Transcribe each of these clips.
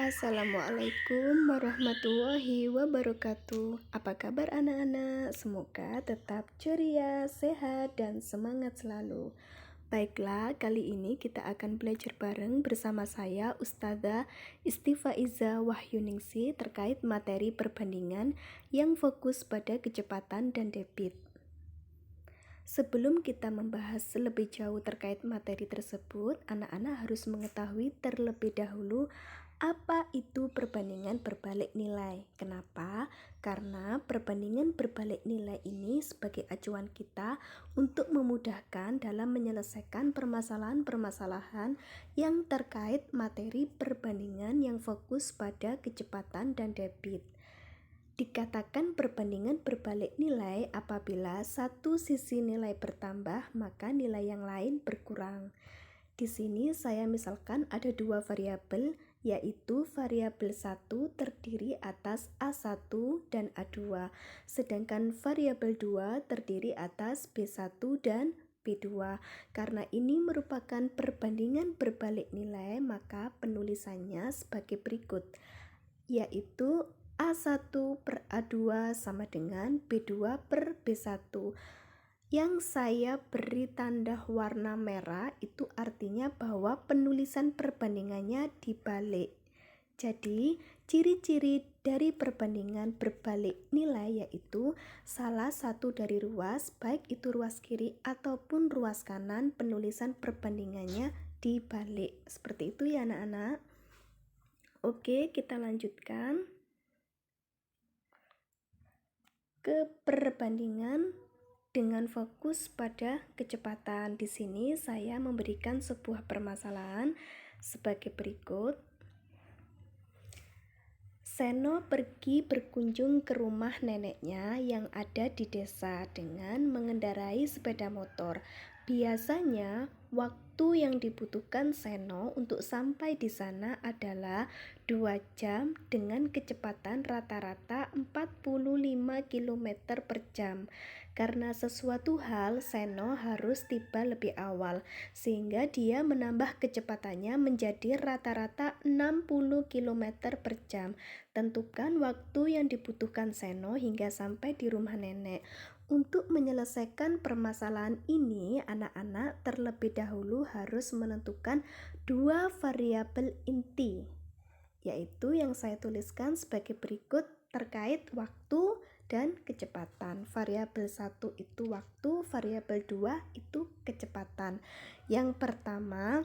Assalamualaikum warahmatullahi wabarakatuh. Apa kabar anak-anak? Semoga tetap ceria, sehat, dan semangat selalu. Baiklah, kali ini kita akan belajar bareng bersama saya Ustazah Istifaiza Wahyuningsi terkait materi perbandingan yang fokus pada kecepatan dan debit. Sebelum kita membahas lebih jauh terkait materi tersebut, anak-anak harus mengetahui terlebih dahulu apa itu perbandingan berbalik nilai. Kenapa? Karena perbandingan berbalik nilai ini sebagai acuan kita untuk memudahkan dalam menyelesaikan permasalahan-permasalahan yang terkait materi perbandingan yang fokus pada kecepatan dan debit. Dikatakan perbandingan berbalik nilai apabila satu sisi nilai bertambah, maka nilai yang lain berkurang. Di sini saya misalkan ada dua variabel, yaitu variabel 1 terdiri atas A1 dan A2, sedangkan variabel 2 terdiri atas B1 dan B2. Karena ini merupakan perbandingan berbalik nilai, maka penulisannya sebagai berikut, yaitu A1 per A2 sama dengan B2 per B1. Yang saya beri tanda warna merah itu artinya bahwa penulisan perbandingannya dibalik. Jadi, ciri-ciri dari perbandingan berbalik nilai yaitu salah satu dari ruas, baik itu ruas kiri ataupun ruas kanan, penulisan perbandingannya dibalik. Seperti itu ya anak-anak. Oke, kita lanjutkan ke perbandingan dengan fokus pada kecepatan. Di sini saya memberikan sebuah permasalahan sebagai berikut. Seno pergi berkunjung ke rumah neneknya yang ada di desa dengan mengendarai sepeda motor. Biasanya waktu yang dibutuhkan Seno untuk sampai di sana adalah 2 jam dengan kecepatan rata-rata 45 km per jam. Karena sesuatu hal, Seno harus tiba lebih awal, sehingga dia menambah kecepatannya menjadi rata-rata 60 km per jam. Tentukan waktu yang dibutuhkan Seno hingga sampai di rumah nenek. Untuk menyelesaikan permasalahan ini, anak-anak terlebih dahulu harus menentukan dua variabel inti, yaitu yang saya tuliskan sebagai berikut terkait waktu dan kecepatan. Variabel 1 itu waktu, variabel 2 itu kecepatan. Yang pertama,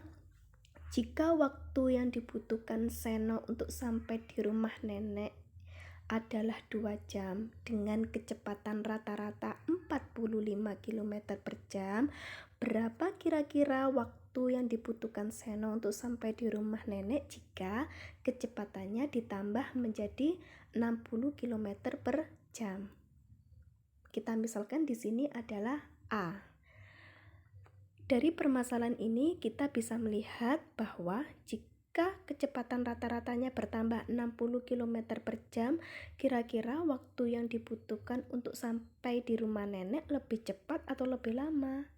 jika waktu yang dibutuhkan Seno untuk sampai di rumah nenek adalah 2 jam dengan kecepatan rata-rata 45 km per jam, berapa kira-kira waktu yang dibutuhkan Seno untuk sampai di rumah nenek jika kecepatannya ditambah menjadi 60 km per jam? Kita misalkan di sini adalah A. Dari permasalahan ini kita bisa melihat bahwa jika kecepatan rata-ratanya bertambah 60 km per jam, kira-kira waktu yang dibutuhkan untuk sampai di rumah nenek lebih cepat atau lebih lama?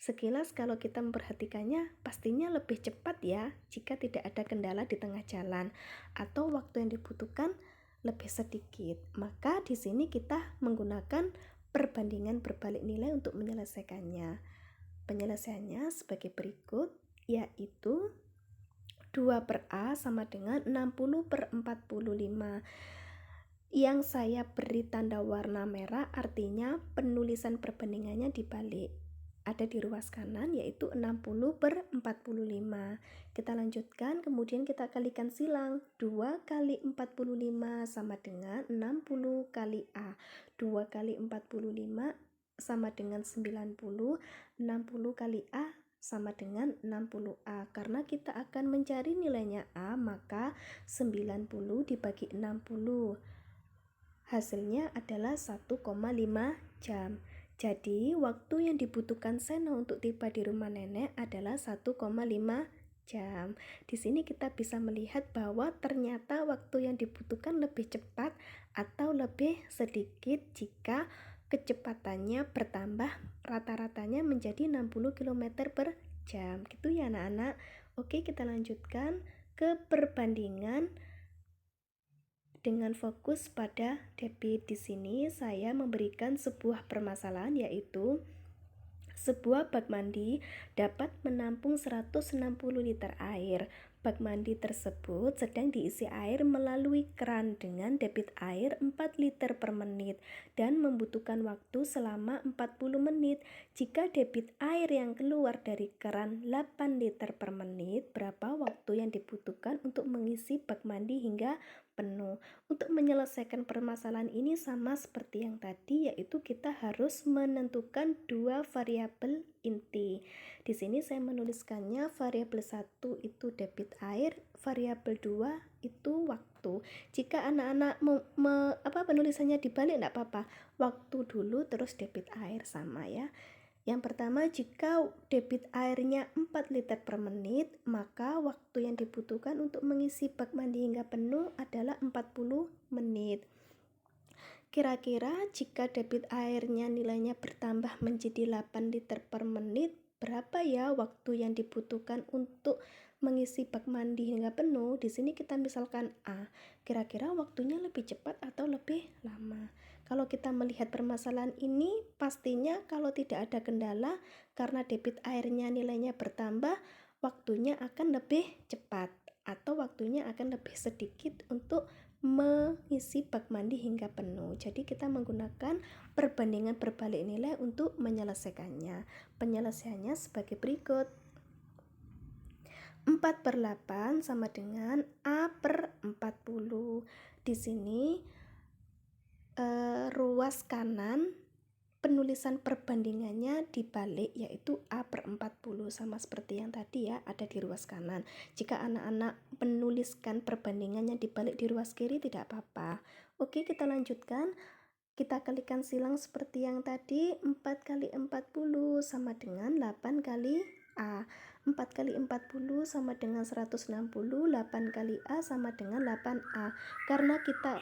Sekilas kalau kita memperhatikannya pastinya lebih cepat ya jika tidak ada kendala di tengah jalan, atau waktu yang dibutuhkan lebih sedikit. Maka di sini kita menggunakan perbandingan berbalik nilai untuk menyelesaikannya. Penyelesaiannya sebagai berikut, yaitu 2 per A sama dengan 60 per 45. Yang saya beri tanda warna merah artinya penulisan perbandingannya dibalik. Ada di ruas kanan yaitu 60 per 45. Kita lanjutkan, kemudian kita kalikan silang. 2 kali 45 sama dengan 60 kali A. 2 kali 45 sama dengan 90. 60 kali A sama dengan 60A. Karena kita akan mencari nilainya A, maka 90 dibagi 60. Hasilnya adalah 1,5 jam. Jadi, waktu yang dibutuhkan Seno untuk tiba di rumah nenek adalah 1,5 jam. Di sini kita bisa melihat bahwa ternyata waktu yang dibutuhkan lebih cepat atau lebih sedikit jika kecepatannya bertambah rata-ratanya menjadi 60 km per jam. Gitu ya anak-anak. Oke, kita lanjutkan ke perbandingan dengan fokus pada debit. Di sini saya memberikan sebuah permasalahan, yaitu sebuah bak mandi dapat menampung 160 liter air. Bak mandi tersebut sedang diisi air melalui keran dengan debit air 4 liter per menit dan membutuhkan waktu selama 40 menit. Jika debit air yang keluar dari keran 8 liter per menit, berapa waktu yang dibutuhkan untuk mengisi bak mandi hingga penuh? Untuk menyelesaikan permasalahan ini sama seperti yang tadi, yaitu kita harus menentukan dua variabel inti. Di sini saya menuliskannya variabel 1 itu debit air, variabel 2 itu waktu. Jika anak-anak penulisannya dibalik enggak apa-apa. Waktu dulu terus debit air sama ya. Yang pertama, jika debit airnya 4 liter per menit, maka waktu yang dibutuhkan untuk mengisi bak mandi hingga penuh adalah 40 menit. Kira-kira jika debit airnya nilainya bertambah menjadi 8 liter per menit, berapa ya waktu yang dibutuhkan untuk mengisi bak mandi hingga penuh? Di sini kita misalkan A. Kira-kira waktunya lebih cepat atau lebih lama? Kalau kita melihat permasalahan ini, pastinya kalau tidak ada kendala karena debit airnya nilainya bertambah, waktunya akan lebih cepat atau waktunya akan lebih sedikit untuk mengisi bak mandi hingga penuh. Jadi kita menggunakan perbandingan berbalik nilai untuk menyelesaikannya. Penyelesaiannya sebagai berikut. 4/8 sama dengan A/40. Di sini ruas kanan penulisan perbandingannya dibalik, yaitu A/40, sama seperti yang tadi ya, ada di ruas kanan. Jika anak-anak menuliskan perbandingannya dibalik di ruas kiri tidak apa-apa. Oke, kita lanjutkan. Kita kalikan silang seperti yang tadi. 4 kali 40 sama dengan 8 kali A. 4 kali 40 sama dengan 160, 8 kali A sama dengan 8A. Karena kita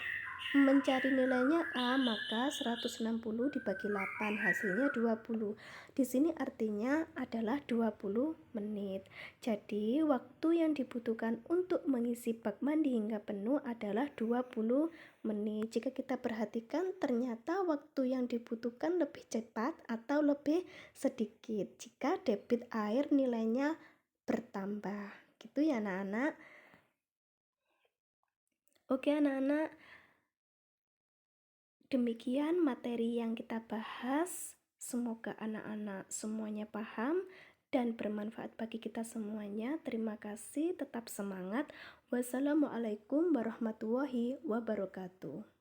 mencari nilainya A, maka 160 dibagi 8 hasilnya 20. Di sini artinya adalah 20 menit. Jadi waktu yang dibutuhkan untuk mengisi bak mandi hingga penuh adalah 20 menit. Jika kita perhatikan, ternyata waktu yang dibutuhkan lebih cepat atau lebih sedikit jika debit air nilainya bertambah. Gitu ya anak-anak. Oke anak-anak, demikian materi yang kita bahas. Semoga anak-anak semuanya paham dan bermanfaat bagi kita semuanya. Terima kasih, tetap semangat. Wassalamualaikum warahmatullahi wabarakatuh.